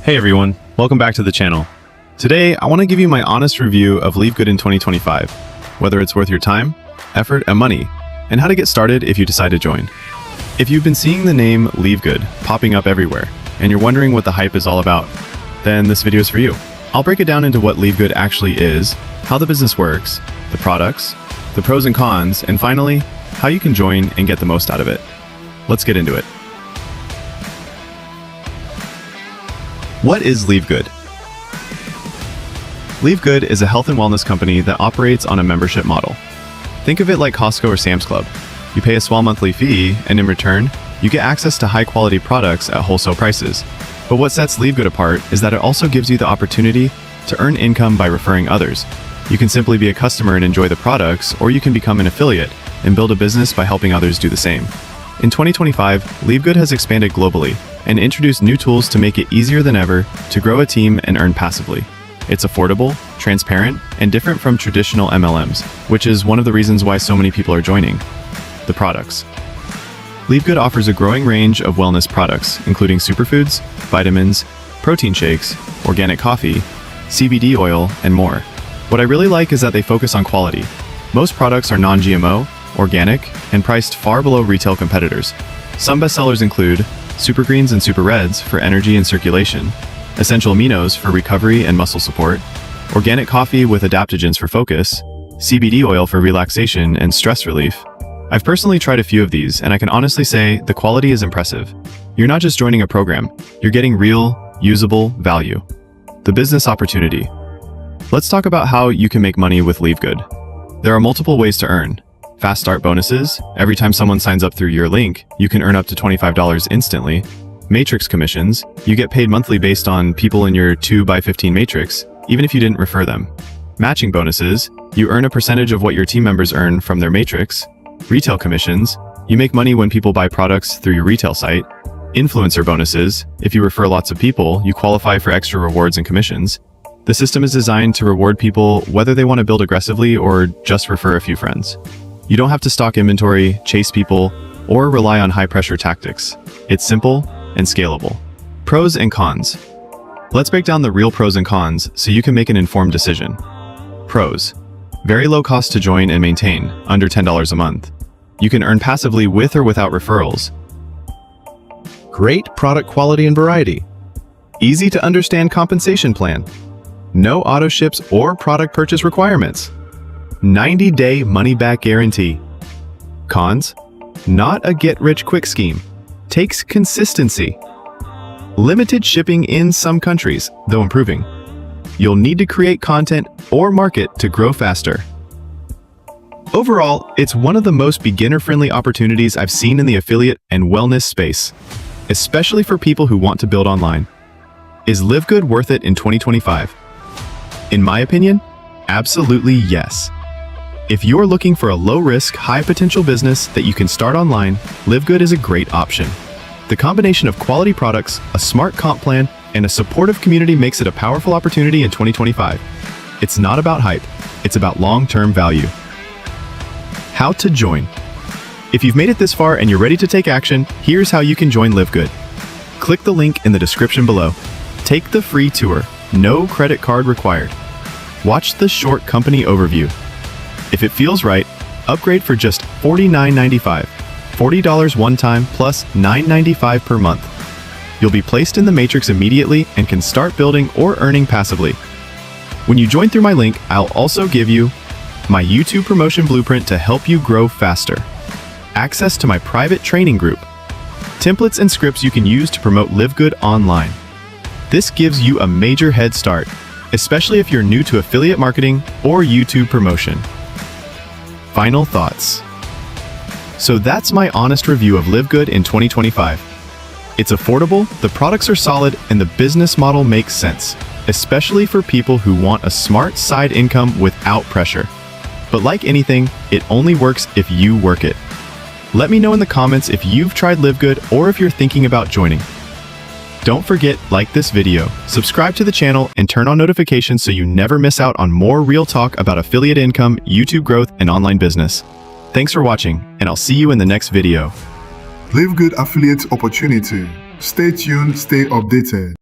Hey everyone, welcome back to the channel. Today, I want to give you my honest review of Livegood in 2025, whether it's worth your time, effort, and money, and how to get started if you decide to join. If you've been seeing the name Livegood popping up everywhere, and you're wondering what the hype is all about, then this video is for you. I'll break it down into what Livegood actually is, how the business works, the products, the pros and cons, and finally, how you can join and get the most out of it. Let's get into it. What is Livegood? Livegood is a health and wellness company that operates on a membership model. Think of it like Costco or Sam's Club. You pay a small monthly fee, and in return, you get access to high-quality products at wholesale prices. But what sets Livegood apart is that it also gives you the opportunity to earn income by referring others. You can simply be a customer and enjoy the products, or you can become an affiliate and build a business by helping others do the same. In 2025, Livegood has expanded globally and introduced new tools to make it easier than ever to grow a team and earn passively. It's affordable, transparent, and different from traditional MLMs, which is one of the reasons why so many people are joining. The products. Livegood offers a growing range of wellness products, including superfoods, vitamins, protein shakes, organic coffee, CBD oil, and more. What I really like is that they focus on quality. Most products are non-GMO, organic, and priced far below retail competitors. Some bestsellers include Super Greens and Super Reds for energy and circulation, essential aminos for recovery and muscle support, organic coffee with adaptogens for focus, CBD oil for relaxation and stress relief. I've personally tried a few of these, and I can honestly say the quality is impressive. You're not just joining a program, you're getting real, usable value. The business opportunity. Let's talk about how you can make money with Livegood. There are multiple ways to earn. Fast start bonuses. Every time someone signs up through your link, you can earn up to $25 instantly. Matrix commissions. You get paid monthly based on people in your 2x15 matrix, even if you didn't refer them. Matching bonuses. You earn a percentage of what your team members earn from their matrix. Retail commissions. You make money when people buy products through your retail site. Influencer bonuses. If you refer lots of people, you qualify for extra rewards and commissions. The system is designed to reward people whether they want to build aggressively or just refer a few friends. You don't have to stock inventory, chase people, or rely on high-pressure tactics. It's simple and scalable. Pros and cons. Let's break down the real pros and cons so you can make an informed decision. Pros. Very low cost to join and maintain, under $10 a month. You can earn passively with or without referrals. Great product quality and variety. Easy to understand compensation plan. No auto ships or product purchase requirements. 90-day money-back guarantee. Cons? Not a get-rich-quick scheme. Takes consistency. Limited shipping in some countries, though improving. You'll need to create content or market to grow faster. Overall, it's one of the most beginner-friendly opportunities I've seen in the affiliate and wellness space, especially for people who want to build online. Is Livegood worth it in 2025? In my opinion, absolutely yes. If you're looking for a low-risk, high-potential business that you can start online, Livegood is a great option. The combination of quality products, a smart comp plan, and a supportive community makes it a powerful opportunity in 2025. It's not about hype, it's about long-term value. How to join. If you've made it this far and you're ready to take action, here's how you can join Livegood. Click the link in the description below. Take the free tour, no credit card required. Watch the short company overview. If it feels right, upgrade for just $49.95, $40 one time plus $9.95 per month. You'll be placed in the matrix immediately and can start building or earning passively. When you join through my link, I'll also give you my YouTube promotion blueprint to help you grow faster, access to my private training group, templates and scripts you can use to promote Livegood online. This gives you a major head start, especially if you're new to affiliate marketing or YouTube promotion. Final thoughts. So that's my honest review of Livegood in 2025. It's affordable, the products are solid, and the business model makes sense, especially for people who want a smart side income without pressure. But like anything, it only works if you work it. Let me know in the comments if you've tried Livegood or if you're thinking about joining. Don't forget, like this video, subscribe to the channel, and turn on notifications so you never miss out on more real talk about affiliate income, YouTube growth, and online business. Thanks for watching, and I'll see you in the next video. Livegood affiliate opportunity. Stay tuned, stay updated.